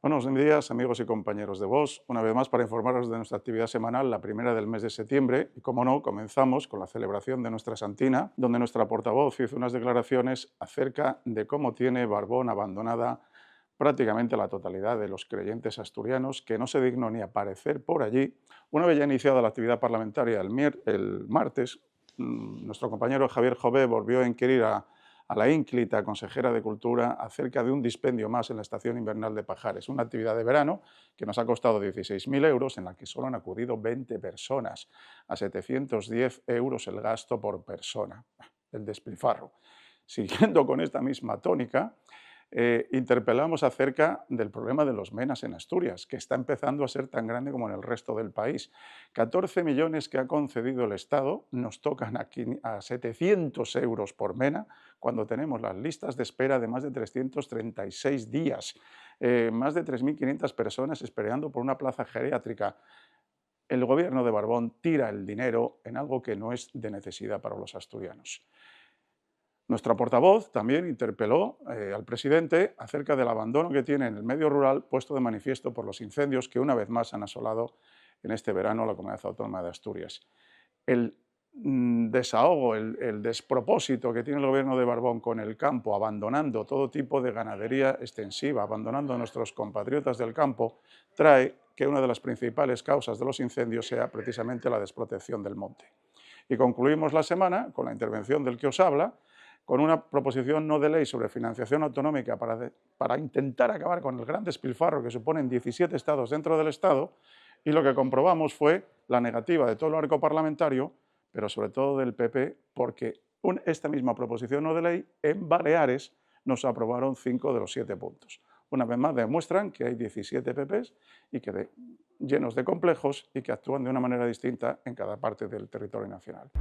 Buenos días, amigos y compañeros de Vox. Una vez más para informaros de nuestra actividad semanal, la primera del mes de septiembre. Y como no, comenzamos con la celebración de nuestra Santina, donde nuestra portavoz hizo unas declaraciones acerca de cómo tiene Barbón abandonada prácticamente la totalidad de los creyentes asturianos, que no se dignó ni aparecer por allí. Una vez ya iniciada la actividad parlamentaria el martes, nuestro compañero Javier Jové volvió a inquirir a la ínclita consejera de Cultura acerca de un dispendio más en la estación invernal de Pajares, una actividad de verano que nos ha costado 16.000 euros, en la que solo han acudido 20 personas, a 710 euros el gasto por persona, el despilfarro. Siguiendo con esta misma tónica, interpelamos acerca del problema de los menas en Asturias, que está empezando a ser tan grande como en el resto del país. 14 millones que ha concedido el Estado nos tocan aquí a 700 euros por mena, cuando tenemos las listas de espera de más de 336 días, más de 3.500 personas esperando por una plaza geriátrica. El gobierno de Barbón tira el dinero en algo que no es de necesidad para los asturianos. Nuestra portavoz también interpeló al presidente acerca del abandono que tiene en el medio rural, puesto de manifiesto por los incendios que una vez más han asolado en este verano la comunidad autónoma de Asturias. El desahogo, el despropósito que tiene el gobierno de Barbón con el campo, abandonando todo tipo de ganadería extensiva, abandonando a nuestros compatriotas del campo, trae que una de las principales causas de los incendios sea precisamente la desprotección del monte. Y concluimos la semana con la intervención del que os habla, con una proposición no de ley sobre financiación autonómica para intentar acabar con el gran despilfarro que suponen 17 estados dentro del Estado, y lo que comprobamos fue la negativa de todo el arco parlamentario, pero sobre todo del PP, porque esta misma proposición no de ley en Baleares nos aprobaron 5 de los 7 puntos. Una vez más demuestran que hay 17 PPs y que llenos de complejos y que actúan de una manera distinta en cada parte del territorio nacional.